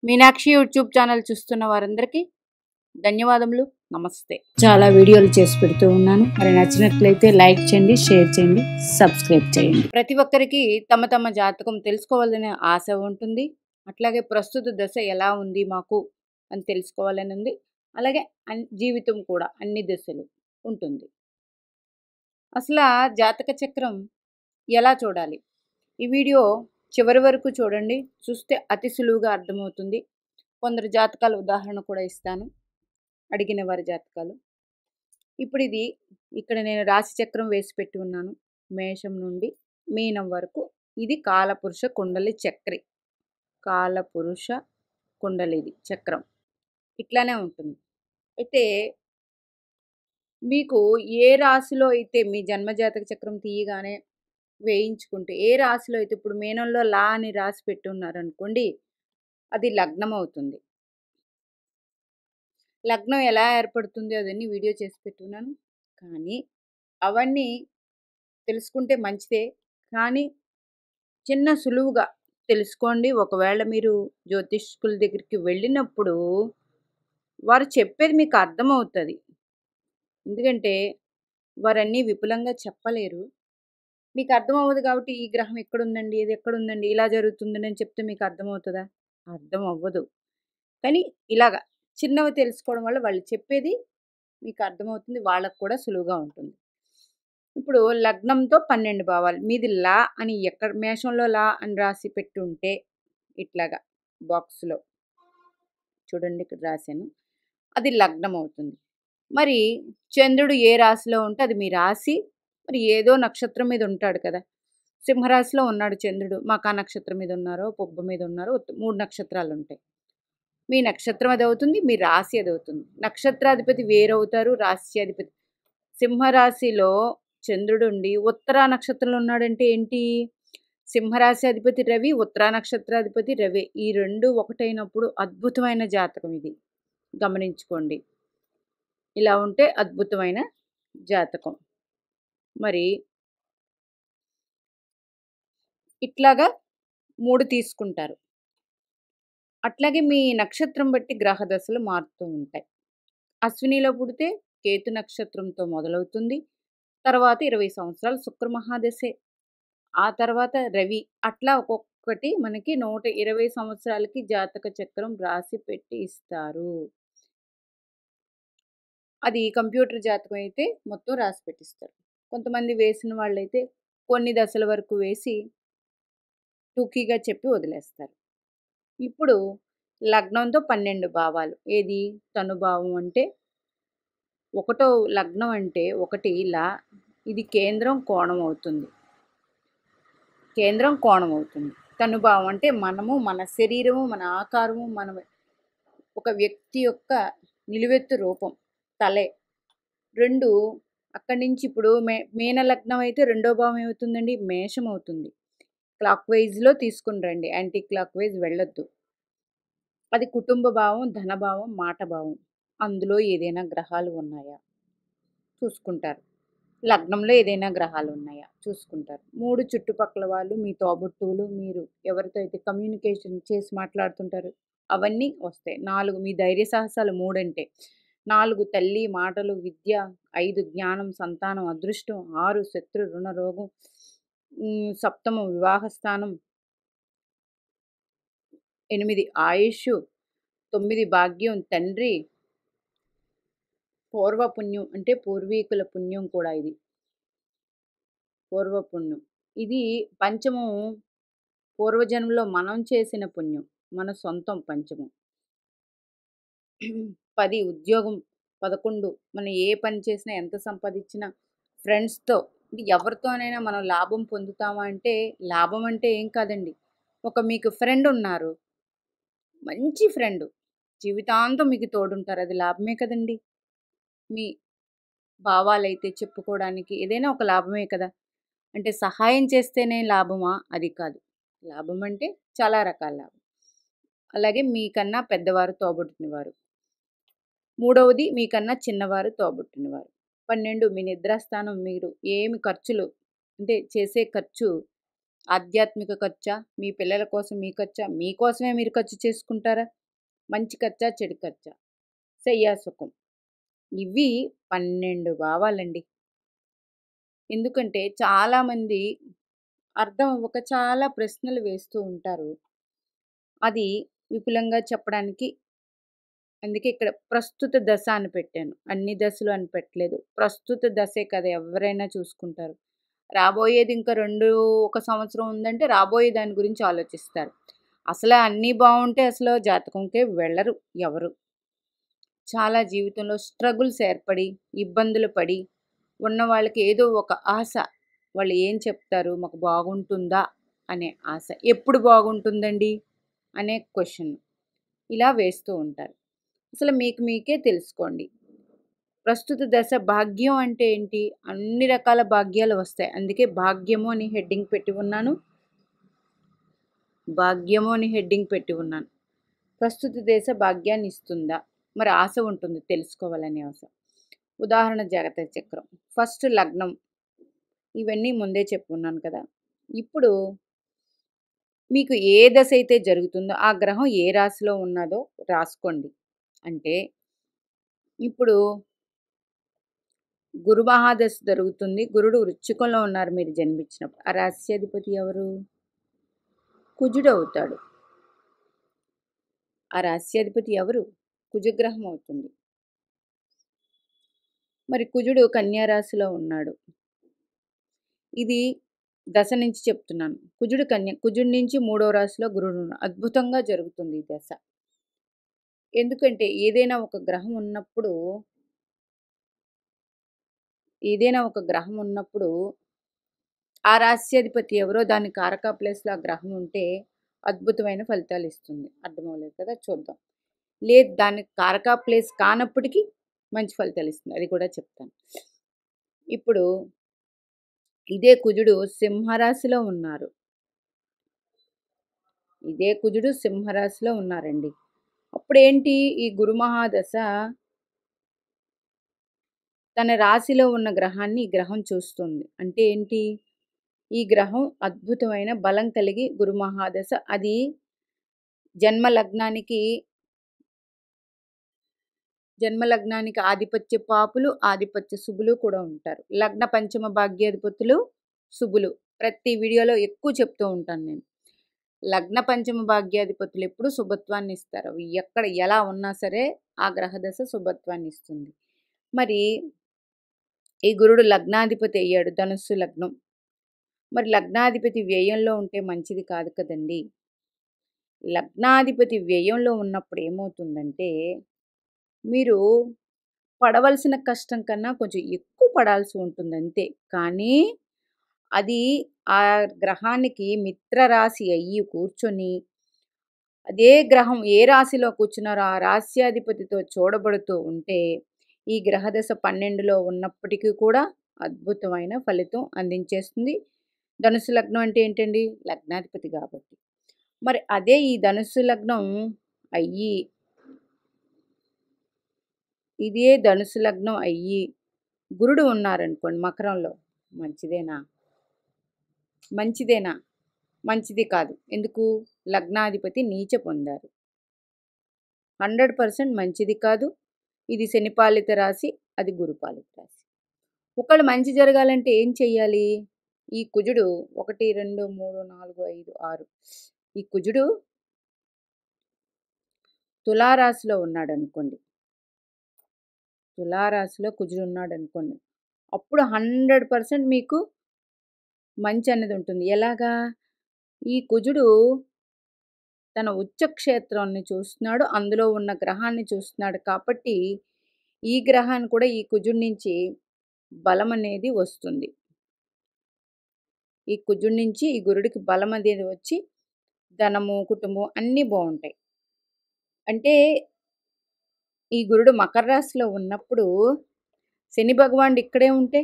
Meenakshi YouTube channel చూస్తున్న వారందరికీ ధన్యవాదములు. నమస్తే. చాలా వీడియోలు చేసి పెడుతూ ఉన్నాను. మరి నచ్చినట్లయితే లైక్ చేయండి, షేర్ చేయండి, సబ్స్క్రైబ్ చేయండి. ప్రతి ఒక్కరికి తమ తమ జాతకం తెలుసుకోవాలనే ఆశ ఉంటుంది. అట్లాగే ప్రస్తుత దశ ఎలా ఉంది మాకు అని తెలుసుకోవాలని ఉంది. అలాగే జీవితం కూడా అన్ని దశలు ఉంటుంది. అసలు జాతక చక్రం ఎలా చూడాలి? ఈ వీడియో చివరి వరకు చూడండి. చూస్తే అతి సులువుగా అర్థమవుతుంది. కొందరు జాతకాల ఉదాహరణ కూడా ఇస్తాను, అడిగిన వారి జాతకాలు. ఇప్పుడు ఇక్కడ నేను రాశి చక్రం వేసి పెట్టి ఉన్నాను. మేషం నుండి మీనం వరకు ఇది కాలపురుష కుండలి చక్రి. కాలపురుష కుండలిది చక్రం ఇట్లానే ఉంటుంది. అయితే మీకు ఏ రాశిలో అయితే మీ జన్మజాతక చక్రం తీయగానే వేయించుకుంటే, ఏ రాశిలో అయితే ఇప్పుడు మీనంలో లా అని రాసి పెట్టి ఉన్నారనుకోండి, అది లగ్నం అవుతుంది. లగ్నం ఎలా ఏర్పడుతుంది అదన్నీ వీడియో చేసి పెట్టున్నాను. కానీ అవన్నీ తెలుసుకుంటే మంచిదే. కానీ చిన్న సులువుగా తెలుసుకోండి. ఒకవేళ మీరు జ్యోతిష్కుల దగ్గరికి వెళ్ళినప్పుడు వారు చెప్పేది మీకు అర్థమవుతుంది. ఎందుకంటే వారన్నీ విపులంగా చెప్పలేరు. మీకు అర్థం అవ్వదు కాబట్టి ఈ గ్రహం ఎక్కడుందండి, ఇది ఎక్కడుందండి, ఇలా జరుగుతుందని అని చెప్తే మీకు అర్థమవుతుందా? అర్థం అవ్వదు. కానీ ఇలాగా చిన్నవి తెలుసుకోవడం వల్ల వాళ్ళు చెప్పేది మీకు అర్థమవుతుంది. వాళ్ళకు కూడా సులువుగా ఉంటుంది. ఇప్పుడు లగ్నంతో 12 భావాలు. మీది లా అని ఎక్కడ మేషంలో లా అని రాసి పెట్టి ఉంటే ఇట్లాగా బాక్స్లో చూడండి, ఇక్కడ రాశాను. అది లగ్నం అవుతుంది. మరి చంద్రుడు ఏ రాశిలో ఉంటే అది మీ రాశి. మరి ఏదో నక్షత్రం మీద ఉంటాడు కదా. సింహరాశిలో ఉన్నాడు చంద్రుడు. మాకా నక్షత్రం మీద ఉన్నారో, పొబ్బ మీద ఉన్నారో 3 నక్షత్రాలు ఉంటాయి. మీ నక్షత్రం అది అవుతుంది, మీ రాశి అది అవుతుంది. నక్షత్రాధిపతి వేరవుతారు, రాశ్యాధిపతి. సింహరాశిలో చంద్రుడు ఉండి ఉత్తరా నక్షత్రంలో ఉన్నాడంటే ఏంటి? సింహరాశి అధిపతి రవి, ఉత్తరా నక్షత్రాధిపతి రవి. ఈ రెండు ఒకటైనప్పుడు అద్భుతమైన జాతకం ఇది. గమనించుకోండి. ఇలా ఉంటే అద్భుతమైన జాతకం. మరి ఇట్లాగా 3 తీసుకుంటారు. అట్లాగే మీ నక్షత్రం బట్టి గ్రహ దశలు మారుతూ ఉంటాయి. అశ్వినిలో పుడితే కేతు నక్షత్రంతో మొదలవుతుంది. తర్వాత 20 సంవత్సరాలు శుక్ర మహాదశే. ఆ తర్వాత రవి. అట్లా ఒక్కొక్కటి మనకి 120 సంవత్సరాలకి జాతక చక్రం రాసి పెట్టి ఇస్తారు. అది కంప్యూటర్ జాతకం అయితే మొత్తం రాసి పెట్టిస్తారు. కొంతమంది వేసిన వాళ్ళైతే కొన్ని దశల వరకు వేసి టూకీగా చెప్పి వదిలేస్తారు. ఇప్పుడు లగ్నంతో 12 భావాలు. ఏది? తనుభావం అంటే ఒకటో లగ్నం అంటే 1 ఇలా ఇది కేంద్రం కోణం అవుతుంది. కేంద్రం కోణం అవుతుంది. తనుభావం అంటే మనము, మన శరీరము, మన ఆకారము, మన ఒక వ్యక్తి యొక్క నిలువెత్తు రూపం, తలే. 2 అక్కడి నుంచి ఇప్పుడు మీన లగ్నం అయితే రెండో భావం ఏమవుతుందండి? మేషం అవుతుంది. క్లాక్ వైజ్లో తీసుకుని రండి, యాంటీ క్లాక్ వైజ్ వెళ్ళొద్దు. అది కుటుంబ భావం, ధనభావం, మాట భావం. అందులో ఏదైనా గ్రహాలు ఉన్నాయా చూసుకుంటారు. లగ్నంలో ఏదైనా గ్రహాలు ఉన్నాయా చూసుకుంటారు. 3 చుట్టుపక్కల వాళ్ళు, మీ తోబుట్టువులు, మీరు ఎవరితో అయితే కమ్యూనికేషన్ చేసి మాట్లాడుతుంటారు అవన్నీ వస్తాయి. 4 మీ ధైర్య సాహసాలు 3 అంటే 4 తల్లి మాటలు, విద్య, 5 జ్ఞానం, సంతానం, అదృష్టం, 6 శత్రు రుణ రోగం, సప్తమం వివాహ స్థానం, 8 ఆయుష్, 9 భాగ్యం, తండ్రి, పూర్వపుణ్యం అంటే పూర్వీకుల పుణ్యం కూడా ఇది. పూర్వపుణ్యం ఇది. పంచమం పూర్వజన్మలో మనం చేసిన పుణ్యం, మన సొంతం పంచమం. 10 ఉద్యోగం, 11 మనం ఏ పని చేసినా, ఎంత సంపాదించినా, ఫ్రెండ్స్తో ఎవరితోనైనా మనం లాభం పొందుతామా అంటే, లాభం అంటే ఏం కాదండి. మీకు ఫ్రెండ్ ఉన్నారు, మంచి ఫ్రెండ్, జీవితాంతం మీకు తోడుంటారు, అది లాభమే కదండి. మీ భావాలైతే చెప్పుకోవడానికి ఏదైనా ఒక లాభమే కదా. అంటే సహాయం చేస్తేనే లాభమా? అది కాదు. లాభం అంటే చాలా రకాల లాభం. అలాగే మీకన్నా పెద్దవారు, తోబుట్టినవారు. 3వది మీకన్నా చిన్నవారు, తోబుట్టినవారు. 12 మీ నిద్రాస్థానం. మీరు ఏమి ఖర్చులు అంటే చేసే ఖర్చు ఆధ్యాత్మిక ఖర్చా, మీ పిల్లల కోసం మీ ఖర్చా, మీకోసమే మీరు ఖర్చు చేసుకుంటారా? మంచి ఖర్చా, చెడు ఖర్చా, శయ్యాసుఖం. ఇవి 12 భావాలండి. ఎందుకంటే చాలామంది అర్థం అవ్వక చాలా ప్రశ్నలు వేస్తూ ఉంటారు. అది విపులంగా చెప్పడానికి అందుకే ఇక్కడ ప్రస్తుత దశ అని పెట్టాను. అన్ని దశలు అని పెట్టలేదు. ప్రస్తుత దశే కదా ఎవరైనా చూసుకుంటారు. రాబోయేది ఇంకా ఒక సంవత్సరం ఉందంటే రాబోయే దాని గురించి ఆలోచిస్తారు. అసలు అన్నీ బావుంటే అసలు జాతకంకే వెళ్ళరు ఎవరు. చాలా జీవితంలో స్ట్రగుల్స్ ఏర్పడి, ఇబ్బందులు పడి ఉన్న వాళ్ళకి ఏదో ఒక ఆశ. వాళ్ళు ఏం చెప్తారు? మాకు బాగుంటుందా అనే ఆశ. ఎప్పుడు బాగుంటుందండి అనే క్వెషన్ ఇలా వేస్తూ ఉంటారు. అసలు మీకు మీకే తెలుసుకోండి. ప్రస్తుత దశ భాగ్యం అంటే ఏంటి? అన్ని రకాల భాగ్యాలు వస్తాయి. అందుకే భాగ్యము అని హెడ్డింగ్ పెట్టి ఉన్నాను. భాగ్యము అని హెడ్డింగ్ పెట్టి ఉన్నాను. ప్రస్తుత దశ భాగ్యాన్ని ఇస్తుందా? మరి ఆశ ఉంటుంది తెలుసుకోవాలనే ఆశ. ఉదాహరణ జాతక చక్రం. ఫస్ట్ లగ్నం. ఇవన్నీ ముందే చెప్పుకున్నాను కదా. ఇప్పుడు మీకు ఏ దశ అయితే జరుగుతుందో ఆ గ్రహం ఏ రాశిలో ఉన్నదో రాసుకోండి. అంటే ఇప్పుడు గురు మహాదశ జరుగుతుంది. గురుడు వృశ్చికంలో ఉన్నారు మీరు జన్మించినప్పుడు. ఆ రాశ్యాధిపతి ఎవరు? కుజుడు అవుతాడు. ఆ రాశ్యాధిపతి ఎవరు? కుజగ్రహం అవుతుంది. మరి కుజుడు కన్యా రాశిలో ఉన్నాడు. ఇది దశ నుంచి చెప్తున్నాను. కుజుడి నుంచి 3వ రాశిలో గురుడు ఉన్నాడు. అద్భుతంగా జరుగుతుంది ఈ దశ. ఎందుకంటే ఏదైనా ఒక గ్రహం ఉన్నప్పుడు ఆ రాశ్యాధిపతి ఎవరో దాని కారక ప్లేస్లో ఆ గ్రహం ఉంటే అద్భుతమైన ఫలితాలు ఇస్తుంది. అర్థమవలేదు కదా, చూద్దాం. లేదు దానికి కారక ప్లేస్ కానప్పటికీ మంచి ఫలితాలు ఇస్తుంది, అది కూడా చెప్తాను. ఇప్పుడు ఇదే కుజుడు సింహరాశిలో ఉన్నారు. ఉన్నారండి. అప్పుడేంటి ఈ గురు మహాదశ తన రాశిలో ఉన్న గ్రహాన్ని ఈ గ్రహం చూస్తుంది. అంటే ఏంటి? ఈ గ్రహం అద్భుతమైన బలం కలిగి గురు మహాదశ అది జన్మ లగ్నానికి ఆధిపత్య పాపులు, ఆధిపత్య శుభులు కూడా ఉంటారు. లగ్న పంచమ భాగ్యాధిపతులు శుభులు. ప్రతి వీడియోలో ఎక్కువ చెప్తూ ఉంటాను నేను. లగ్న పంచమ భాగ్యాధిపతులు ఎప్పుడు శుభత్వాన్ని ఇస్తారు. అవి ఎక్కడ ఎలా ఉన్నా సరే ఆ గ్రహదశ శుభత్వాన్ని ఇస్తుంది. మరి ఈ గురుడు లగ్నాధిపతి అయ్యాడు, ధనుస్సు లగ్నం. మరి లగ్నాధిపతి వ్యయంలో ఉంటే మంచిది కాదు కదండి. లగ్నాధిపతి వ్యయంలో ఉన్నప్పుడు ఏమవుతుందంటే మీరు పడవలసిన కష్టం కన్నా కొంచెం ఎక్కువ పడాల్సి ఉంటుంది అంతే. కానీ అది ఆ గ్రహానికి మిత్రరాశి అయ్యి కూర్చొని అదే గ్రహం ఏ రాశిలో కూర్చున్నారో ఆ రాశ్యాధిపతితో చూడబడుతూ ఉంటే ఈ గ్రహదశ 12లో ఉన్నప్పటికీ కూడా అద్భుతమైన ఫలితం అందించేస్తుంది. ధనుసు లగ్నం అంటే ఏంటండి? లగ్నాధిపతి కాబట్టి. మరి అదే ఈ ధనుసు లగ్నం అయ్యి ఇదే ధనుసు లగ్నం అయ్యి గురుడు ఉన్నారనుకోండి మకరంలో, మంచిదేనా? మంచిది కాదు. ఎందుకు? లగ్నాధిపతి నీచ పొందారు. 100% మంచిది కాదు. ఇది శనిపాలిత రాశి, అది గురుపాలిత రాశి. ఒకళ్ళు మంచి జరగాలంటే ఏం చెయ్యాలి? ఈ కుజుడు 1, 2, 3, 4, 5, 6 ఈ కుజుడు తులారాశిలో ఉన్నాడనుకోండి. అప్పుడు 100% మీకు మంచి అనేది ఉంటుంది. ఎలాగా? ఈ కుజుడు తన ఉచ్చ క్షేత్రాన్ని చూస్తున్నాడు, అందులో ఉన్న గ్రహాన్ని చూస్తున్నాడు కాబట్టి ఈ గ్రహాన్ని కూడా ఈ కుజుడి నుంచి బలం అనేది వస్తుంది. ఈ కుజుడి నుంచి ఈ గురుడికి బలం అనేది వచ్చి ధనము, కుటుంబం అన్నీ బాగుంటాయి. అంటే ఈ గురుడు మకర రాశిలో ఉన్నప్పుడు శని భగవానుడు ఇక్కడే ఉంటే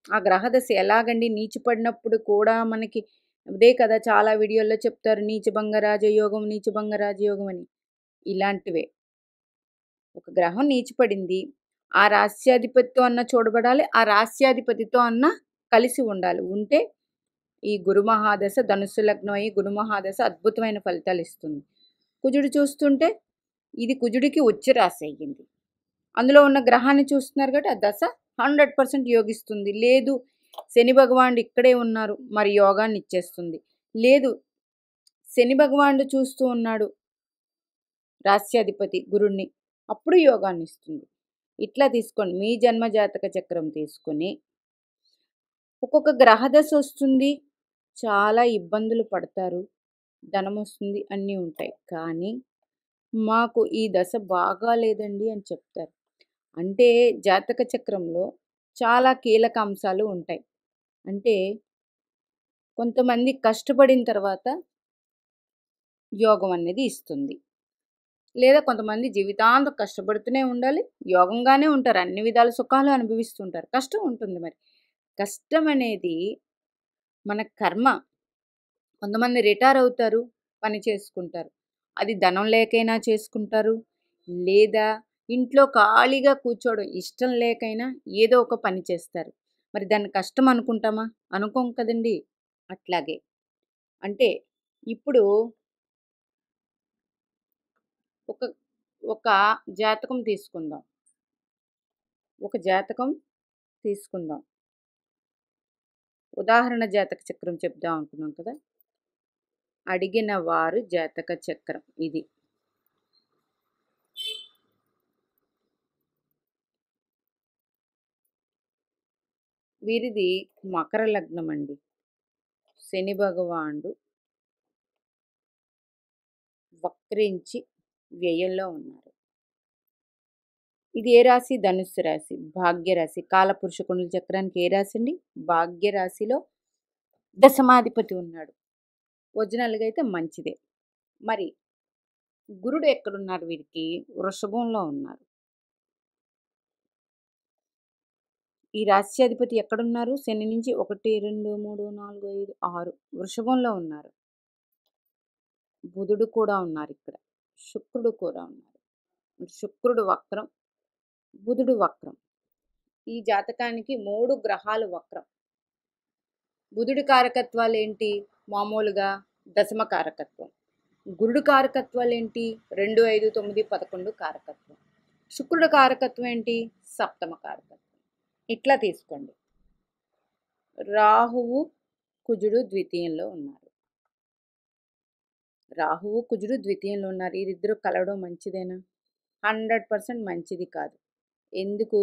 ఆ గ్రహదశ ఎలాగండి? నీచపడినప్పుడు కూడా మనకి అదే కదా చాలా వీడియోల్లో చెప్తారు, నీచభంగ రాజయోగం అని. ఇలాంటివే. ఒక గ్రహం నీచపడింది, ఆ రాస్యాధిపతితో అన్న చూడబడాలి, ఆ రాస్యాధిపతితో అన్న కలిసి ఉండాలి. ఉంటే ఈ గురు మహాదశ ధనుస్సు లగ్నం అయ్యి గురు మహాదశ అద్భుతమైన ఫలితాలు ఇస్తుంది. కుజుడు చూస్తుంటే ఇది కుజుడికి ఉచ్చ రాశి అయ్యింది. అందులో ఉన్న గ్రహాన్ని చూస్తున్నారు కాబట్టి ఆ దశ 100% యోగిస్తుంది. లేదు శని భగవానుడు ఇక్కడే ఉన్నారు, మరి యోగాన్ని ఇచ్చేస్తుంది. లేదు శని భగవానుడు చూస్తూ ఉన్నాడు రాస్యాధిపతి గురుణ్ణి, అప్పుడు యోగాన్ని ఇస్తుంది. ఇట్లా తీసుకోండి. మీ జన్మ జాతక చక్రం తీసుకొని ఒక్కొక్క గ్రహదశ వస్తుంది, చాలా ఇబ్బందులు పడతారు, ధనం వస్తుంది, అన్నీ ఉంటాయి. కానీ మాకు ఈ దశ బాగా లేదండి అని చెప్తారు. అంటే జాతక చక్రంలో చాలా కీలక అంశాలు ఉంటాయి. అంటే కొంతమంది కష్టపడిన తర్వాత యోగం అనేది ఇస్తుంది. లేదా కొంతమంది జీవితాంతం కష్టపడుతూనే ఉండాలి, యోగంగానే ఉంటారు, అన్ని విధాల సుఖాలు అనుభవిస్తుంటారు. కష్టం ఉంటుంది. మరి కష్టం అనేది మన కర్మ. కొంతమంది రిటైర్ అవుతారు, పని చేసుకుంటారు, అది ధనం లేకైనా చేసుకుంటారు, లేదా ఇంట్లో ఖాళీగా కూర్చోవడం ఇష్టం లేకైనా ఏదో ఒక పని చేస్తారు. మరి దాన్ని కష్టం అనుకుంటామా? అనుకోం కదండి. అట్లాగే అంటే ఇప్పుడు ఒక ఒక జాతకం తీసుకుందాం. ఒక జాతకం తీసుకుందాం. ఉదాహరణ జాతక చక్రం చెప్దాం అనుకున్నాం కదా. అడిగిన వారు జాతక చక్రం ఇది. వీరిది మకర లగ్నం అండి. శని భగవానుడు వక్రించి వ్యయంలో ఉన్నారు. ఇది ఏ రాశి? ధనుస్సు రాశి, భాగ్యరాశి. కాలపురుష కుండల చక్రానికి ఏ రాశి అండి? భాగ్యరాశిలో దశమాధిపతి ఉన్నాడు. ఒరిజినల్గా అయితే మంచిదే. మరి గురుడు ఎక్కడున్నారు? వీరికి వృషభంలో ఉన్నారు. ఈ రాశ్యాధిపతి ఎక్కడున్నారు? శని నుంచి 1, 2, 3, 4, 5, 6 వృషభంలో ఉన్నారు. బుధుడు కూడా ఉన్నారు ఇక్కడ, శుక్రుడు కూడా ఉన్నారు. శుక్రుడు వక్రం, బుధుడు వక్రం. ఈ జాతకానికి 3 గ్రహాలు వక్రం. బుధుడి కారకత్వాలు ఏంటి? మామూలుగా దశమ కారకత్వం. గురుడు కారకత్వాలు ఏంటి? 2, 5, 9, 11 కారకత్వం. శుక్రుడు కారకత్వం ఏంటి? సప్తమ కారకత్వం. ఇట్లా తీసుకోండి. రాహువు కుజుడు ద్వితీయంలో ఉన్నారు. రాహువు కుజుడు ద్వితీయంలో ఉన్నారు. వీరిద్దరూ కలవడం మంచిదేనా? 100% మంచిది కాదు. ఎందుకు?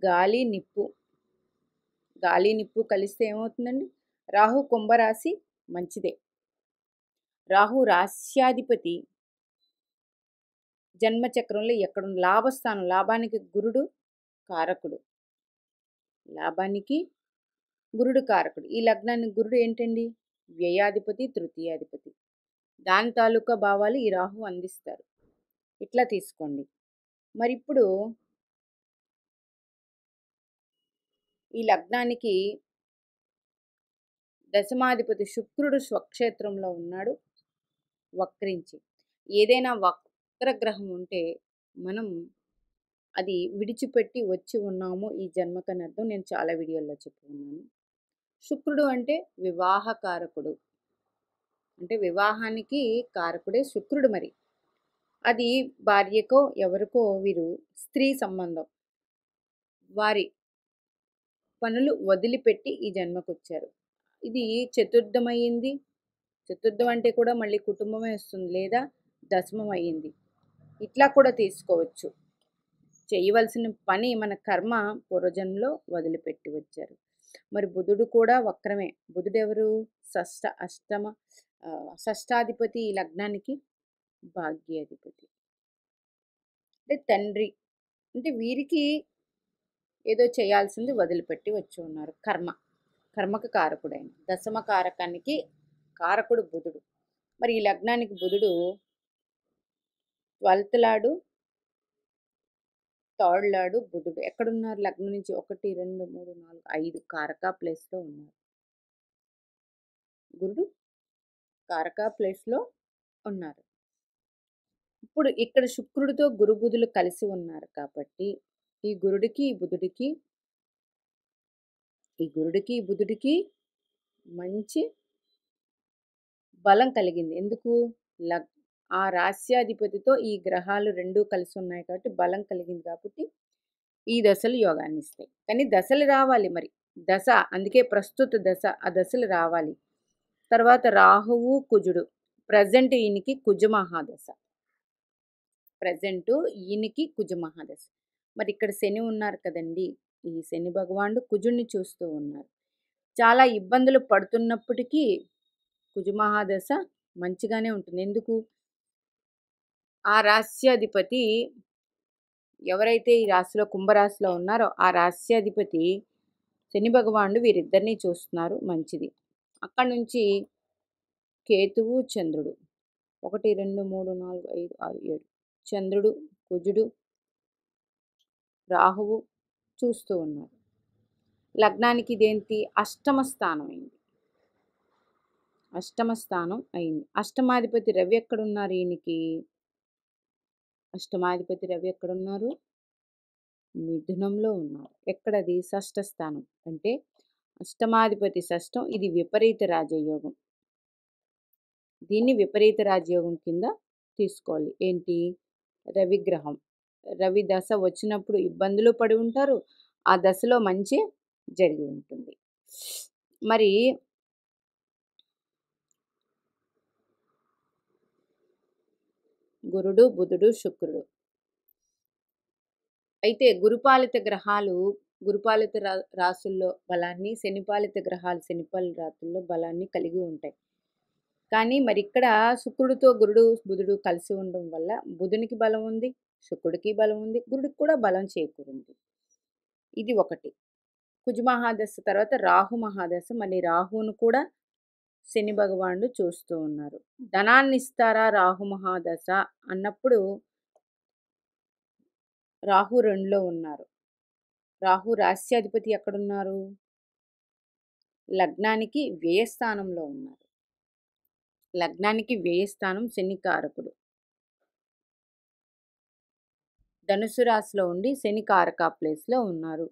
గాలి నిప్పు, గాలి నిప్పు కలిస్తే ఏమవుతుందండి? రాహు కుంభరాశి మంచిదే. రాహు రాశ్యాధిపతి జన్మచక్రంలో ఎక్కడ? లాభస్థానం. లాభానికి గురుడు కారకుడు. లాభానికి గురుడు కారకుడు. ఈ లగ్నానికి గురుడు ఏంటండి? వ్యయాధిపతి, తృతీయాధిపతి. దాని తాలూకా భావాలు ఈ రాహు అందిస్తారు. ఇట్లా తీసుకోండి. మరి ఇప్పుడు ఈ లగ్నానికి దశమాధిపతి శుక్రుడు స్వక్షేత్రంలో ఉన్నాడు వక్రించి. ఏదైనా వక్రగ్రహం ఉంటే మనం అది విడిచిపెట్టి వచ్చి ఉన్నాము ఈ జన్మకని అర్థం. నేను చాలా వీడియోల్లో చెప్పుకున్నాను. శుక్రుడు అంటే వివాహకారకుడు, అంటే వివాహానికి కారకుడే శుక్రుడు. మరి అది భార్యకో ఎవరికో వీరు స్త్రీ సంబంధం, వారి పనులు వదిలిపెట్టి ఈ జన్మకొచ్చారు. ఇది చతుర్థమయ్యింది. చతుర్థం అంటే కూడా మళ్ళీ కుటుంబమే వస్తుంది, లేదా దశమం అయ్యింది. ఇట్లా కూడా తీసుకోవచ్చు. చేయవలసిన పని మన కర్మ పూర్వజన్మలో వదిలిపెట్టి వచ్చారు. మరి బుధుడు కూడా వక్రమే. బుధుడు ఎవరు? షష్టాధిపతి. ఈ లగ్నానికి భాగ్యాధిపతి, అంటే తండ్రి. అంటే వీరికి ఏదో చేయాల్సింది వదిలిపెట్టి వచ్చి ఉన్నారు. కర్మకు కారకుడైన దశమ కారకానికి కారకుడు బుధుడు. మరి ఈ లగ్నానికి బుధుడు 12th లాడు, 3rd లాడు. బుధుడు ఎక్కడున్నారు? లగ్నం నుంచి 1, 2, 3, 4, 5 కారకా ప్లేస్లో ఉన్నారు. గురుడు కారకా ప్లేస్లో ఉన్నారు. ఇప్పుడు ఇక్కడ శుక్రుడితో గురు బుధులు కలిసి ఉన్నారు కాబట్టి ఈ గురుడికి ఈ బుధుడికి మంచి బలం కలిగింది. ఎందుకు? లగ్ ఆ రాస్యాధిపతితో ఈ గ్రహాలు 2 కలిసి ఉన్నాయి కాబట్టి బలం కలిగింది కాబట్టి ఈ దశలు యోగాన్నిస్తాయి. కానీ దశలు రావాలి మరి. దశ అందుకే ప్రస్తుత దశ ఆ దశలు రావాలి. తర్వాత రాహువు, కుజుడు. ప్రెజెంట్ ఈయనకి కుజ మహాదశ. ప్రెజెంటు ఈయనకి కుజ మహాదశ. మరి ఇక్కడ శని ఉన్నారు కదండీ! ఈ శని భగవానుడు కుజుడిని చూస్తూ ఉన్నారు. చాలా ఇబ్బందులు పడుతున్నప్పటికీ కుజ మహాదశ మంచిగానే ఉంటుంది. ఎందుకు? ఆ రాస్యాధిపతి ఎవరైతే ఈ రాశిలో కుంభరాశిలో ఉన్నారో ఆ రాస్యాధిపతి శని భగవానుడు వీరిద్దరిని చూస్తున్నారు, మంచిది. అక్కడి నుంచి కేతువు, చంద్రుడు 1, 2, 3, 4, 5, 6, 7 చంద్రుడు, కుజుడు, రాహువు చూస్తూ ఉన్నారు. లగ్నానికి ఇదేంటి? అష్టమ స్థానం అయింది. అష్టమ స్థానం అయింది. అష్టమాధిపతి రవి ఎక్కడున్నారు ఈయనకి? అష్టమాధిపతి రవి ఎక్కడున్నారు? మిథునంలో ఉన్నారు. ఎక్కడది? షష్ఠ స్థానం. అంటే అష్టమాధిపతి షష్టం. ఇది విపరీత రాజయోగం. దీన్ని విపరీత రాజయోగం కింద తీసుకోవాలి. ఏంటి? రవిగ్రహం. రవి దశ వచ్చినప్పుడు ఇబ్బందులు పడి ఉంటారు. ఆ దశలో మంచి జరిగి ఉంటుంది. మరి గురుడు, బుధుడు, శుక్రుడు. అయితే గురుపాలిత గ్రహాలు గురుపాలిత రాసుల్లో బలాన్ని, శనిపాలిత గ్రహాలు శనిపాలిత రాసుల్లో బలాన్ని కలిగి ఉంటాయి. కానీ మరి ఇక్కడ శుక్రుడితో గురుడు, బుధుడు కలిసి ఉండడం వల్ల బుధునికి బలం ఉంది, శుక్రుడికి బలం ఉంది, గురుడికి కూడా బలం చేకూరింది. ఇది ఒకటి. కుజ మహాదశ తర్వాత రాహు మహాదశ. మళ్ళీ రాహువును కూడా శని భగవానుడు చూస్తూ ఉన్నారు. ధనాన్ని ఇస్తారా రాహు మహాదశ అన్నప్పుడు రాహు 2లో ఉన్నారు. రాహు రాస్యాధిపతి ఎక్కడున్నారు? లగ్నానికి వ్యయస్థానంలో ఉన్నారు. లగ్నానికి వ్యయస్థానం శని కారకుడు. ధనుసు రాశిలో ఉండి శని కారక ప్లేస్లో ఉన్నారు.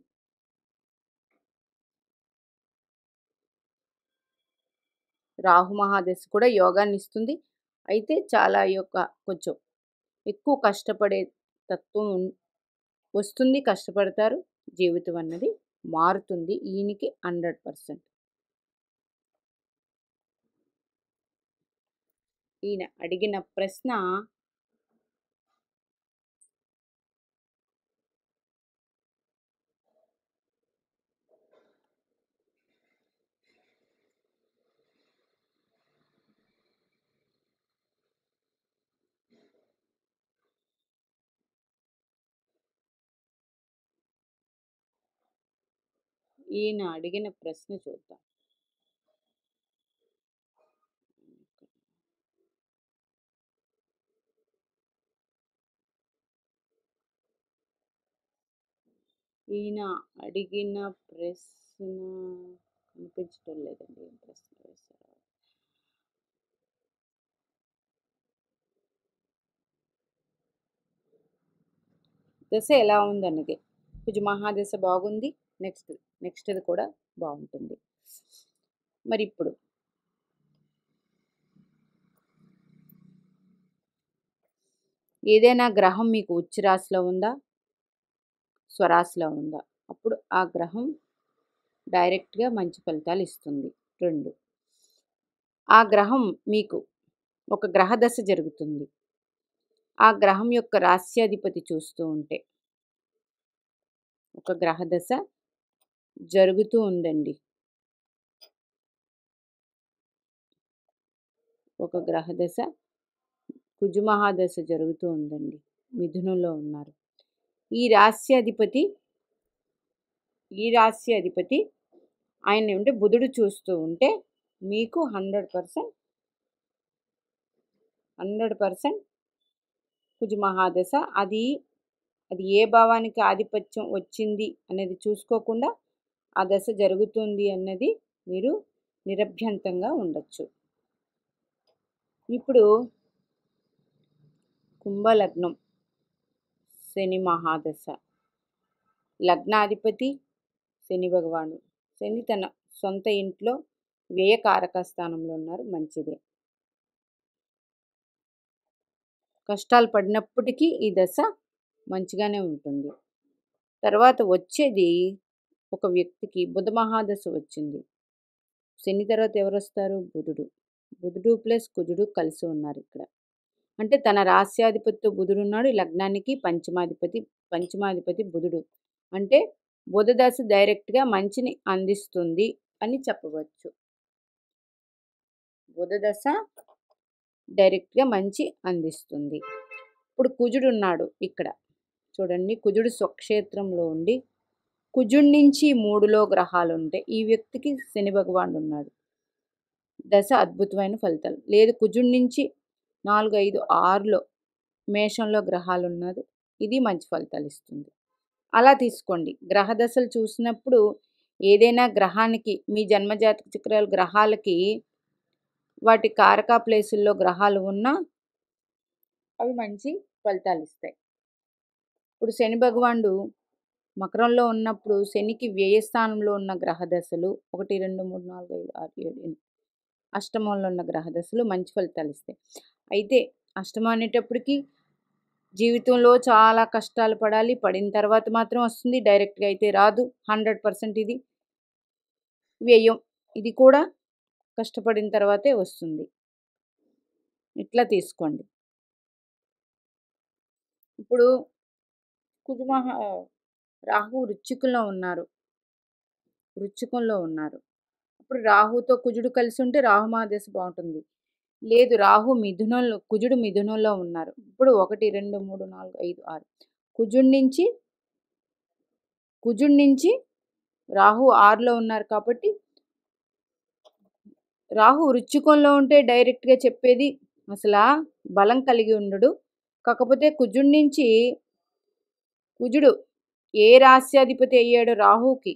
రాహు మహాదశ కూడా యోగాన్ని ఇస్తుంది. అయితే చాలా కొంచెం ఎక్కువ కష్టపడే తత్వం వస్తుంది, కష్టపడతారు. జీవితం అన్నది మారుతుంది ఈయనకి 100%. ఈయన అడిగిన ప్రశ్న చూద్దాం. ఈయన అడిగిన ప్రశ్న కనిపించడం లేదండి. ఏం ప్రశ్న వేశారు? దశ ఎలా ఉందన్నది. కుజ మహాదశ బాగుంది. నెక్స్ట్ది కూడా బాగుంటుంది. మరి ఇప్పుడు ఏదైనా గ్రహం మీకు ఉచ్చ రాశిలో ఉందా, స్వరాశిలో ఉందా? అప్పుడు ఆ గ్రహం డైరెక్ట్గా మంచి ఫలితాలు ఇస్తుంది. 2, ఆ గ్రహం మీకు ఒక గ్రహ దశ జరుగుతుంది. ఆ గ్రహం యొక్క రాస్యాధిపతి చూస్తూ ఉంటే ఒక గ్రహ దశ జరుగుతూ ఉందండి. ఒక గ్రహ దశ కుజ మహాదశ జరుగుతూ ఉందండి. మిథునంలో ఉన్నారు. ఈ రాస్యాధిపతి ఆయన ఉంటే బుధుడు చూస్తూ ఉంటే మీకు 100% కుజ మహాదశ. అది ఏ భావానికి ఆధిపత్యం వచ్చింది అనేది చూసుకోకుండా ఆ దశ జరుగుతుంది అన్నది మీరు నిరభ్యంతంగా ఉండొచ్చు. ఇప్పుడు కుంభలగ్నం శని మహాదశ. లగ్నాధిపతి శని భగవానుడు. శని తన సొంత ఇంట్లో వ్యయకారక స్థానంలో ఉన్నారు, మంచిదే. కష్టాలు పడినప్పటికీ ఈ దశ మంచిగానే ఉంటుంది. తర్వాత వచ్చేది ఒక వ్యక్తికి బుధ మహాదశ వచ్చింది. శని తర్వాత ఎవరొస్తారు? బుధుడు. బుధుడు ప్లస్ కుజుడు కలిసి ఉన్నారు ఇక్కడ. అంటే తన రాస్యాధిపతితో బుధుడున్నాడు. ఈ లగ్నానికి పంచమాధిపతి బుధుడు. అంటే బుధ దశ డైరెక్ట్‌గా మంచిని అందిస్తుంది అని చెప్పవచ్చు. బుధ దశ డైరెక్ట్‌గా మంచి అందిస్తుంది. ఇప్పుడు కుజుడున్నాడు ఇక్కడ. చూడండి, కుజుడు స్వక్షేత్రంలో ఉండి కుజుడి నుంచి 3లో గ్రహాలుంటే ఈ వ్యక్తికి శని భగవానుడు ఉన్నాడు. దశ అద్భుతమైన ఫలితాలు. లేదు కుజుడి నుంచి 4, 5, 6లో మేషంలో గ్రహాలున్నది. ఇది మంచి ఫలితాలు ఇస్తుంది. అలా తీసుకోండి. గ్రహ దశలు చూసినప్పుడు ఏదైనా గ్రహానికి మీ జన్మజాతక చక్రాల గ్రహాలకి వాటి కారక ప్లేసుల్లో గ్రహాలు ఉన్నా అవి మంచి ఫలితాలు ఇస్తాయి. ఇప్పుడు శని భగవానుడు మకరంలో ఉన్నప్పుడు శనికి వ్యయస్థానంలో ఉన్న గ్రహ దశలు 1, 2, 3, 4, 5, 6, 7, 8 అష్టమంలో ఉన్న గ్రహ దశలు మంచి ఫలితాలు ఇస్తాయి. అయితే అష్టమం అనేటప్పటికి జీవితంలో చాలా కష్టాలు పడాలి. పడిన తర్వాత మాత్రం వస్తుంది. డైరెక్ట్‌గా అయితే రాదు. 100% ఇది వ్యయం. ఇది కూడా కష్టపడిన తర్వాతే వస్తుంది. ఇట్లా తీసుకోండి. ఇప్పుడు రాహు వృశ్చికంలో ఉన్నారు. ఇప్పుడు రాహుతో కుజుడు కలిసి ఉంటే రాహు మహాదశ బాగుంటుంది. లేదు రాహు మిథునంలో, కుజుడు మిథునంలో ఉన్నారు. ఇప్పుడు 1, 2, 3, 4, 5, 6 కుజుడి నుంచి రాహు 6లో ఉన్నారు కాబట్టి రాహు వృశ్చికంలో ఉంటే డైరెక్ట్‌గా చెప్పేది అసలా బలం కలిగి ఉండడు. కాకపోతే కుజుడు ఏ రాస్యాధిపతి అయ్యాడో రాహుకి,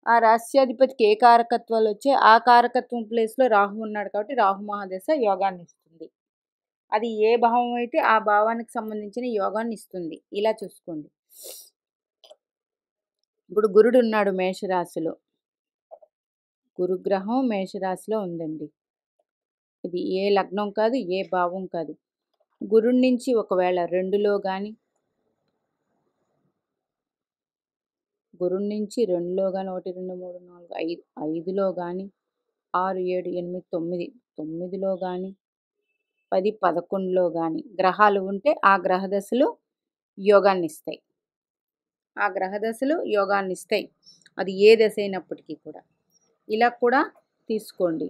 ఆ రాస్యాధిపతికి ఏ కారకత్వాలు వచ్చాయి ఆ కారకత్వం ప్లేస్లో రాహు ఉన్నాడు కాబట్టి రాహు మహాదశ యోగాన్ని ఇస్తుంది. అది ఏ భావం అయితే ఆ భావానికి సంబంధించిన యోగాన్ని ఇస్తుంది. ఇలా చూసుకోండి. ఇప్పుడు గురుడు ఉన్నాడు మేషరాశిలో. గురుగ్రహం మేషరాశిలో ఉందండి. ఇది ఏ లగ్నం కాదు, ఏ భావం కాదు. గురుడి నుంచి ఒకవేళ 2లో కానీ, గురుడి నుంచి 2లో కానీ 1, 2, 3, 4, 5 5లో కానీ, 6, 7, 8, 9 9లో కానీ, 10, 11లో కానీ గ్రహాలు ఉంటే ఆ గ్రహ దశలు యోగాన్ని ఇస్తాయి. అది ఏ దశ అయినప్పటికీ కూడా. ఇలా కూడా తీసుకోండి.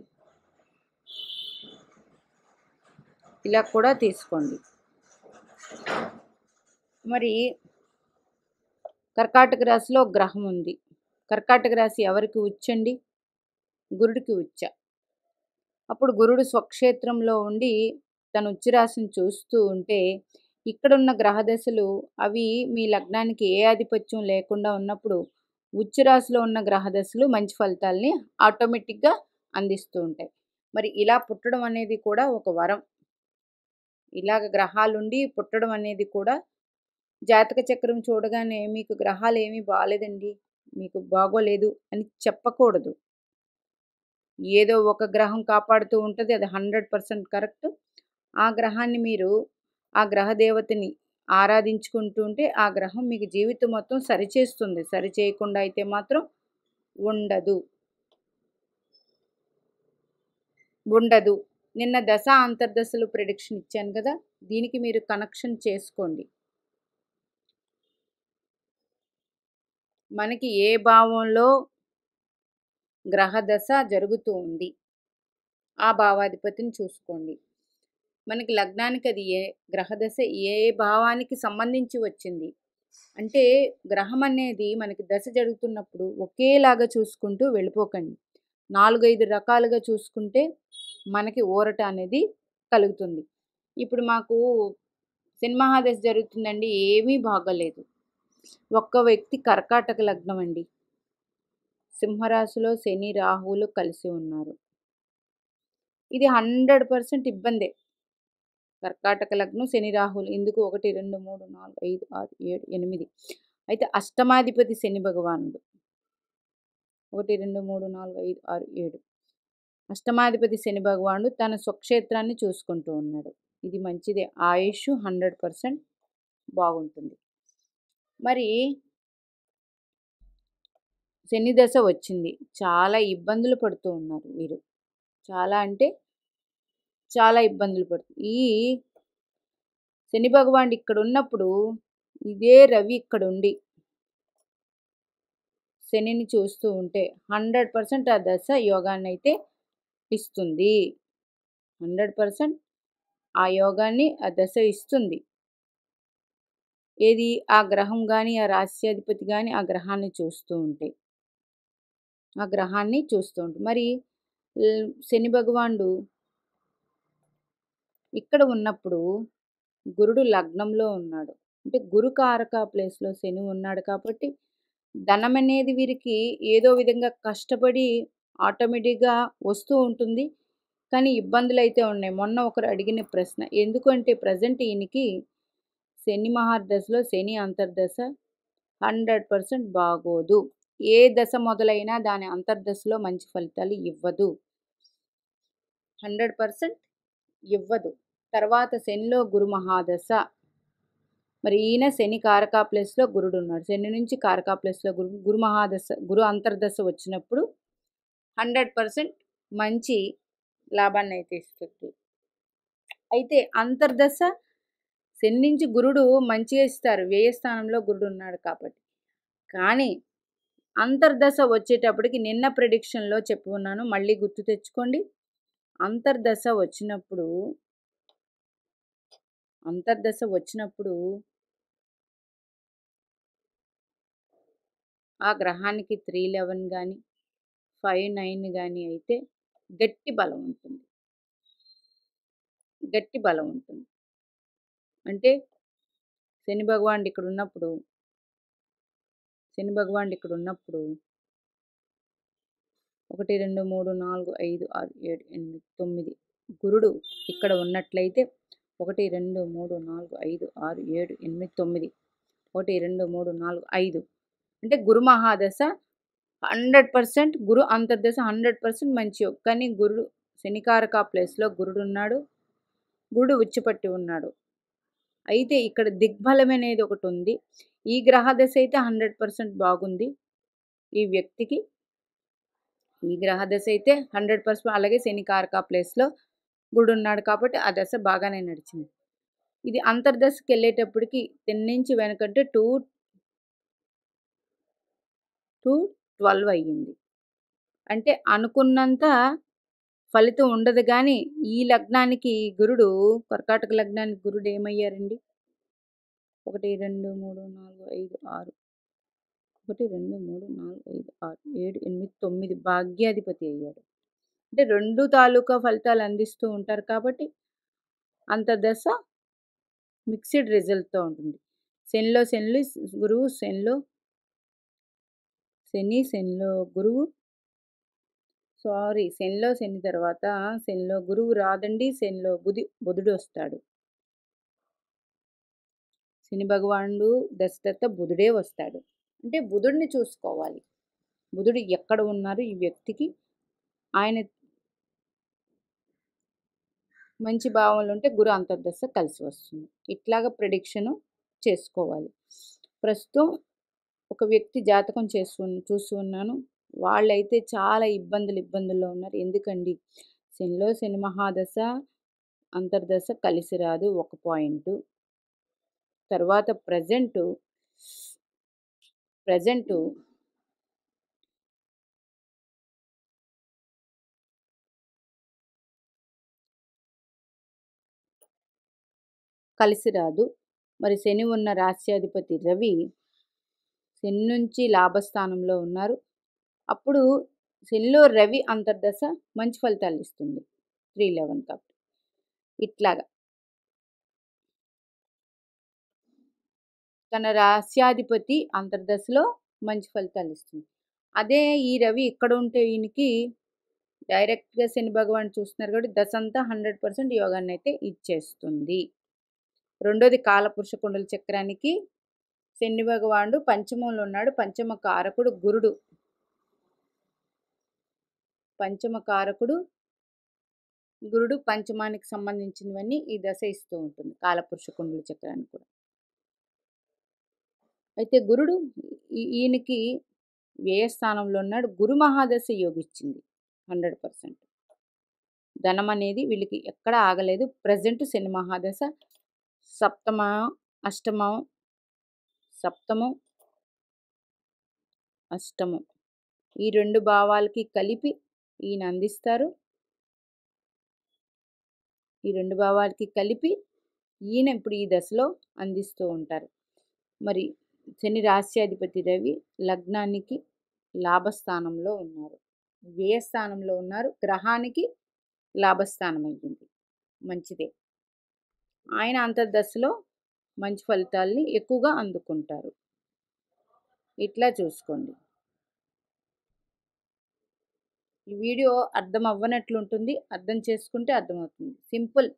మరి కర్కాటక రాశిలో గ్రహం ఉంది. కర్కాటక రాశి ఎవరికి ఉచ్చండి? గురుడికి ఉచ్చ. అప్పుడు గురుడు స్వక్షేత్రంలో ఉండి తన ఉచ్చరాశిని చూస్తూ ఉంటే ఇక్కడున్న గ్రహ దశలు అవి మీ లగ్నానికి ఏ ఆధిపత్యం లేకుండా ఉన్నప్పుడు ఉచ్చరాశిలో ఉన్న గ్రహ దశలు మంచి ఫలితాలని ఆటోమేటిక్గా అందిస్తూ ఉంటాయి. మరి ఇలా పుట్టడం అనేది కూడా ఒక వరం. ఇలాగ గ్రహాలుండి పుట్టడం అనేది కూడా జాతక చక్రం చూడగానే మీకు గ్రహాలు ఏమీ బాగాలేదండి, మీకు బాగోలేదు అని చెప్పకూడదు. ఏదో ఒక గ్రహం కాపాడుతూ ఉంటుంది, అది 100% కరెక్ట్. ఆ గ్రహాన్ని మీరు ఆ గ్రహ దేవతని ఆరాధించుకుంటూ ఉంటే ఆ గ్రహం మీకు జీవితం మొత్తం సరిచేస్తుంది. సరిచేయకుండా అయితే మాత్రం ఉండదు. నిన్న దశ అంతర్దశలు ప్రెడిక్షన్ ఇచ్చాను కదా, దీనికి మీరు కనెక్షన్ చేసుకోండి. మనకి ఏ భావంలో గ్రహ దశ జరుగుతూ ఉంది ఆ భావాధిపతిని చూసుకోండి. మనకి లగ్నానికి అది ఏ గ్రహ దశ ఏ భావానికి సంబంధించి వచ్చింది అంటే గ్రహం అనేది మనకి దశ జరుగుతున్నప్పుడు ఒకేలాగా చూసుకుంటూ వెళ్ళిపోకండి. 4, 5 రకాలుగా చూసుకుంటే మనకి ఊరట అనేది కలుగుతుంది. ఇప్పుడు మాకు శని మహాదశ జరుగుతుందండి, ఏమీ బాగోలేదు. ఒక్క వ్యక్తి కర్కాటక లగ్నం అండి, సింహరాశిలో శని రాహువులు కలిసి ఉన్నారు. ఇది 100% ఇబ్బందే. కర్కాటక లగ్నం శని రాహువులు ఎందుకు 1, 2, 3, 4, 5, 6, 7, 8 అయితే అష్టమాధిపతి శని భగవానుడు. 1 2 3 4 5 6 7. అష్టమాధిపతి శని భగవానుడు తన స్వక్షేత్రాన్ని చూసుకుంటూ ఉన్నాడు. ఇది మంచిదే. ఆయుష్ 100% బాగుంటుంది. మరి శని దశ వచ్చింది. చాలా ఇబ్బందులు పడుతూ ఉన్నారు వీరు. చాలా అంటే చాలా ఇబ్బందులు ఈ శని భగవానుడు ఇక్కడ ఉన్నప్పుడు ఇదే రవి ఇక్కడ ఉండి శనిని చూస్తూ ఉంటే 100% ఆ దశ యోగాన్ని అయితే ఇస్తుంది. 100% ఆ యోగాన్ని ఆ దశ ఇస్తుంది. ఏది ఆ గ్రహం కానీ ఆ రాశ్యాధిపతి కానీ ఆ గ్రహాన్ని చూస్తూ ఉంటే మరి శని భగవానుడు ఇక్కడ ఉన్నప్పుడు గురుడు లగ్నంలో ఉన్నాడు. అంటే గురుకారక ప్లేస్లో శని ఉన్నాడు కాబట్టి ధనం అనేది వీరికి ఏదో విధంగా కష్టపడి ఆటోమేటిక్గా వస్తూ ఉంటుంది. కానీ ఇబ్బందులు అయితే ఉన్నాయి. మొన్న ఒకరు అడిగిన ప్రశ్న, ఎందుకంటే ప్రజెంట్ ఈయనకి శని మహాదశలో శని అంతర్దశ 100% బాగోదు. ఏ దశ మొదలైనా దాని అంతర్దశలో మంచి ఫలితాలు ఇవ్వదు. 100% ఇవ్వదు. తర్వాత శనిలో గురు మహాదశ. మరి ఈయన శని కారకా ప్లేస్లో గురుడు ఉన్నాడు. శని నుంచి కారకా ప్లేస్లో గురు మహాదశ గురు అంతర్దశ వచ్చినప్పుడు 100% మంచి లాభాన్ని అయితే ఇస్తుంది. అయితే అంతర్దశ శని నుంచి గురుడు మంచిగా ఇస్తారు. వ్యయస్థానంలో గురుడు ఉన్నాడు కాబట్టి. కానీ అంతర్దశ వచ్చేటప్పటికి నిన్న ప్రెడిక్షన్లో చెప్పి ఉన్నాను, మళ్ళీ గుర్తు తెచ్చుకోండి. అంతర్దశ వచ్చినప్పుడు ఆ గ్రహానికి 311 కానీ 59 కానీ అయితే గట్టి బలం ఉంటుంది. అంటే శని భగవానుడు ఇక్కడ ఉన్నప్పుడు 1 2 3 4 5 6 7 8 9 గురుడు ఇక్కడ ఉన్నట్లయితే 1 2 3 4 5 6 7 8 9 1 2 3 4 5 అంటే గురు మహాదశ 100%, గురు అంతర్దశ 100% మంచి. కానీ గురుడు శనికారక ప్లేస్లో గురుడు ఉన్నాడు. గురుడు ఉచ్చిపట్టి ఉన్నాడు. అయితే ఇక్కడ దిగ్బలం అనేది ఒకటి ఉంది. ఈ గ్రహదశ అయితే 100% బాగుంది ఈ వ్యక్తికి. ఈ గ్రహదశ అయితే 100%. అలాగే శనికారక ప్లేస్లో గురుడు ఉన్నాడు కాబట్టి ఆ దశ బాగానే నడిచింది. ఇది అంతర్దశకి వెళ్ళేటప్పటికి 10 నుంచి వెనకంటే 2-12 అయ్యింది. అంటే అనుకున్నంత ఫలితం ఉండదు. కానీ ఈ లగ్నానికి గురుడు, కర్కాటక లగ్నానికి గురుడు ఏమయ్యారండి? 1 2 3 4 5 6 1 2 3 4 5 6 7 8 9 భాగ్యాధిపతి అయ్యాడు. అంటే 2 తాలూకా ఫలితాలు అందిస్తూ ఉంటారు కాబట్టి అంతర్దశ మిక్స్డ్ రిజల్ట్తో ఉంటుంది. శనిలో గురువు, శనిలో గురువు, శనిలో శని తర్వాత శనిలో గురువు రాదండి, శనిలో బుధుడు వస్తాడు. శని భగవానుడు దశ తర్వాత బుధుడే వస్తాడు. అంటే బుధుడిని చూసుకోవాలి. బుధుడు ఎక్కడ ఉన్నారు ఈ వ్యక్తికి, ఆయన మంచి భావంలో ఉంటే గురు అంతర్దశ కలిసి వస్తుంది. ఇట్లాగా ప్రెడిక్షను చేసుకోవాలి. ప్రస్తుతం ఒక వ్యక్తి జాతకం చూస్తూ ఉన్నాను. వాళ్ళైతే చాలా ఇబ్బందుల్లో ఉన్నారు. ఎందుకండి, శనిలో శని మహాదశ అంతర్దశ కలిసి రాదు ఒక పాయింట్. తర్వాత ప్రజెంటు కలిసి రాదు. మరి శని ఉన్న రాశ్యాధిపతి రవి శని నుంచి లాభస్థానంలో ఉన్నారు. అప్పుడు శనిలో రవి అంతర్దశ మంచి ఫలితాలు ఇస్తుంది 311 కాబట్టి. ఇట్లాగా తన రాశ్యాధిపతి అంతర్దశలో మంచి ఫలితాలు ఇస్తుంది. అదే ఈ రవి ఇక్కడ ఉంటే ఈయనకి డైరెక్ట్గా శని భగవాన్ చూస్తున్నారు కాబట్టి దశ అంతా 100% యోగాన్ని అయితే ఇచ్చేస్తుంది. రెండోది కాలపురుష కుండల చక్రానికి శని భగవానుడు పంచమంలో ఉన్నాడు. పంచమ కారకుడు గురుడు. పంచమ కారకుడు గురుడు, పంచమానికి సంబంధించినవన్నీ ఈ దశ ఇస్తూ ఉంటుంది కాలపురుష కుండల చక్రాన్ని కూడా. అయితే గురుడు ఈయనకి వ్యయస్థానంలో ఉన్నాడు. గురు మహాదశ యోగిచ్చింది 100%. ధనం అనేది వీళ్ళకి ఎక్కడ ఆగలేదు. ప్రజెంట్ శని మహాదశ సప్తమం అష్టమం ఈ 2 భావాలకి కలిపి ఈయన అందిస్తారు. ఈ 2 భావాలకి కలిపి ఈయన ఇప్పుడు ఈ దశలో అందిస్తూ ఉంటారు. మరి శని రాశ్యాధిపతి రవి లగ్నానికి లాభస్థానంలో ఉన్నారు, వ్యయస్థానంలో ఉన్నారు. గ్రహానికి లాభస్థానం అయ్యింది, మంచిదే. ఆయన అంతర్దశలో మంచి ఫలితాల్ని ఎక్కువగా అందుకుంటారు. ఇట్లా చూసుకోండి. ఈ వీడియో అర్థం అవ్వనట్లుంటుంది, అర్థం చేసుకుంటే అర్థమవుతుంది. సింపుల్.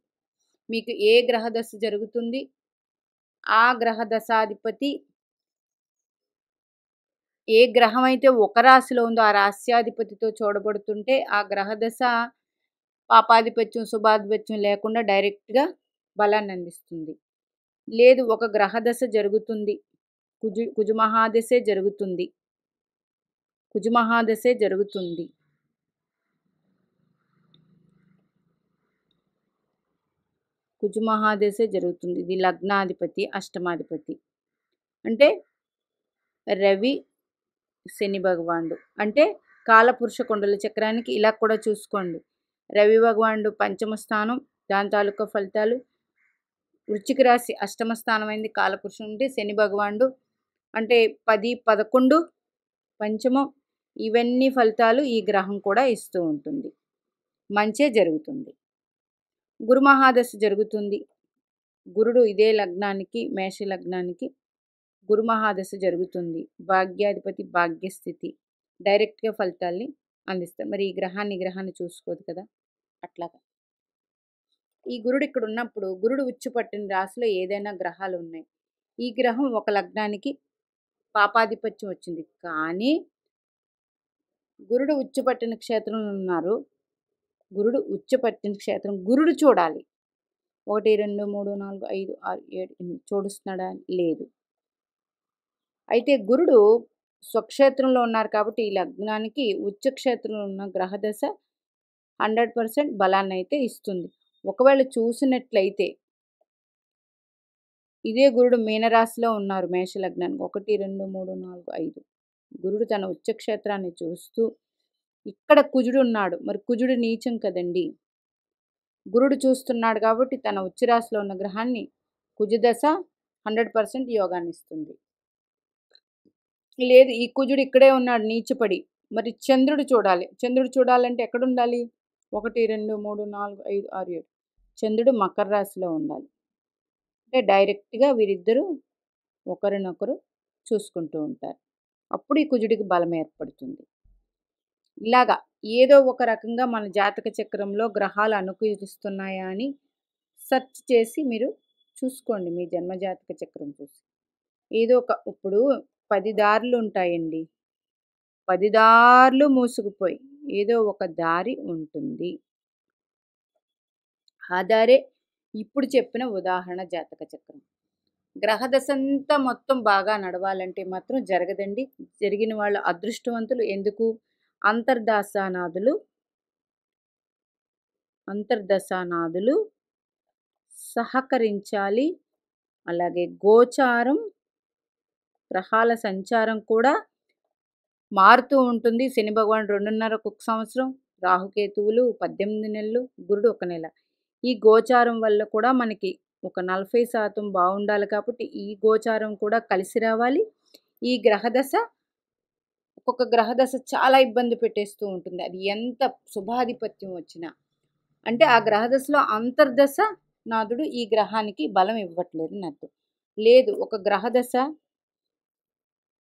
మీకు ఏ గ్రహదశ జరుగుతుంది, ఆ గ్రహదశాధిపతి ఏ గ్రహం అయితే ఒక రాశిలో ఉందో ఆ రాశ్యాధిపతితో చూడబడుతుంటే ఆ గ్రహదశ పాపాధిపత్యం శుభాధిపత్యం లేకుండా డైరెక్ట్గా బలాన్ని అందిస్తుంది. లేదు, ఒక గ్రహదశ జరుగుతుంది, కుజుమహాదశే జరుగుతుంది, కుజుమహాదశే జరుగుతుంది. ఇది లగ్నాధిపతి అష్టమాధిపతి అంటే రవి శని భగవానుడు. అంటే కాలపురుష కుండల చక్రానికి ఇలా కూడా చూసుకోండి. రవి భగవానుడు పంచమ స్థానం, దాని తాలూకా ఫలితాలు. వృశ్చిక రాశి అష్టమ స్థానం అయింది కాలపురుషుడు అంటే శని భగవానుడు. అంటే 10, 11 పంచమం. ఇవన్నీ ఫలితాలు ఈ గ్రహం కూడా ఇస్తూ ఉంటుంది, మంచే జరుగుతుంది. గురు మహాదశ జరుగుతుంది. గురుడు ఇదే లగ్నానికి, మేష లగ్నానికి గురు మహాదశ జరుగుతుంది. భాగ్యాధిపతి భాగ్యస్థితి డైరెక్ట్గా ఫలితాల్ని అందిస్తారు. మరి ఈ గ్రహాన్ని చూసుకోదు కదా, అట్లాగా. ఈ గురుడు ఇక్కడ ఉన్నప్పుడు గురుడు ఉచ్చుపట్టిన రాశిలో ఏదైనా గ్రహాలు ఉన్నాయి. ఈ గ్రహం ఒక లగ్నానికి పాపాధిపత్యం వచ్చింది, కానీ గురుడు ఉచ్చుపట్టిన క్షేత్రంలో ఉన్నారు. గురుడు ఉచ్చుపట్టిన క్షేత్రం గురుడు చూడాలి. 1, 2, 3, 4, 5, 6, 7, 8 చూడుస్తున్నాడా? లేదు. అయితే గురుడు స్వక్షేత్రంలో ఉన్నారు కాబట్టి ఈ లగ్నానికి ఉచ్చక్షేత్రంలో ఉన్న గ్రహదశ 100% బలాన్ని అయితే ఇస్తుంది. ఒకవేళ చూసినట్లయితే ఇదే గురుడు మీనరాశిలో ఉన్నారు మేష లగ్నానికి 1, 2, 3, 4, 5 గురుడు తన ఉచ్చక్షేత్రాన్ని చూస్తూ ఇక్కడ కుజుడు ఉన్నాడు. మరి కుజుడు నీచం కదండి. గురుడు చూస్తున్నాడు కాబట్టి తన ఉచ్చరాశిలో ఉన్న గ్రహాన్ని కుజదశ 100% యోగాన్ని ఇస్తుంది. లేదు, ఈ కుజుడు ఇక్కడే ఉన్నాడు నీచపడి, మరి చంద్రుడు చూడాలి. చంద్రుడు చూడాలంటే ఎక్కడ ఉండాలి? 1, 2, 3, 4, 5, 6, 7 చంద్రుడు మకర రాశిలో ఉండాలి. అంటే డైరెక్ట్గా వీరిద్దరూ ఒకరినొకరు చూసుకుంటూ ఉంటారు. అప్పుడు ఈ కుజుడికి బలం ఏర్పడుతుంది. ఇలాగా ఏదో ఒక రకంగా మన జాతక చక్రంలో గ్రహాలు అనుకూలిస్తున్నాయా అని సెర్చ్ చేసి మీరు చూసుకోండి. మీ జన్మజాతక చక్రం చూసి ఏదో ఒక, ఇప్పుడు 10 దారులు ఉంటాయండి, 10 దారులు మూసుకుపోయి ఏదో ఒక దారి ఉంటుంది. ఆ దారే ఇప్పుడు చెప్పిన ఉదాహరణ జాతక చక్రం. గ్రహదశంతా మొత్తం బాగా నడవాలంటే మాత్రం జరగదండి. జరిగిన వాళ్ళు అదృష్టవంతులు. ఎందుకు? అంతర్దశానాదులు సహకరించాలి. అలాగే గోచారం, గ్రహాల సంచారం కూడా మారుతూ ఉంటుంది. శని భగవాన్ 2.5 సంవత్సరం, రాహుకేతువులు 18 నెలలు, గురుడు 1 నెల. ఈ గోచారం వల్ల కూడా మనకి ఒక 40% బాగుండాలి కాబట్టి ఈ గోచారం కూడా కలిసి రావాలి. ఈ గ్రహదశ ఒక్కొక్క గ్రహదశ చాలా ఇబ్బంది పెట్టేస్తూ ఉంటుంది. అది ఎంత శుభాధిపత్యం వచ్చినా, అంటే ఆ గ్రహదశలో అంతర్దశ నాథుడు ఈ గ్రహానికి బలం ఇవ్వట్లేదు అన్నట్టు. లేదు, ఒక గ్రహదశ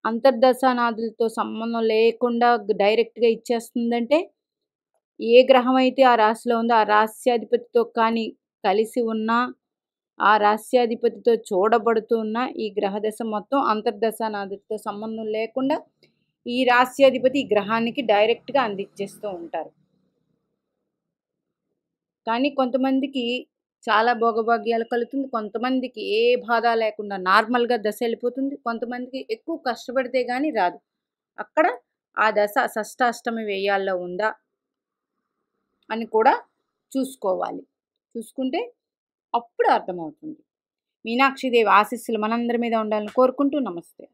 అంతర్దశానాథులతో సంబంధం లేకుండా డైరెక్ట్గా ఇచ్చేస్తుందంటే ఏ గ్రహం అయితే ఆ రాశిలో ఉందో ఆ రాశ్యాధిపతితో కానీ కలిసి ఉన్నా, ఆ రాశ్యాధిపతితో చూడబడుతూ ఉన్న ఈ గ్రహదశ మొత్తం అంతర్దశానాథులతో సంబంధం లేకుండా ఈ రాశ్యాధిపతి ఈ గ్రహానికి డైరెక్ట్గా అందించేస్తూ ఉంటారు. కానీ కొంతమందికి చాలా భోగభాగ్యాలు కలుగుతుంది. కొంతమందికి ఏ బాధ లేకుండా నార్మల్‌గా దశ ఎళ్ళిపోతుంది. కొంతమందికి ఎక్కువ కష్టపడితే గాని రాదు. అక్కడ ఆ దశ షష్టాష్టమి వ్యయాల్లో ఉందా అని కూడా చూసుకోవాలి. చూసుకుంటే అప్పుడు అర్థమవుతుంది. మీనాక్షిదేవి ఆశీస్సులు మనందరి మీద ఉండాలని కోరుకుంటూ నమస్తే.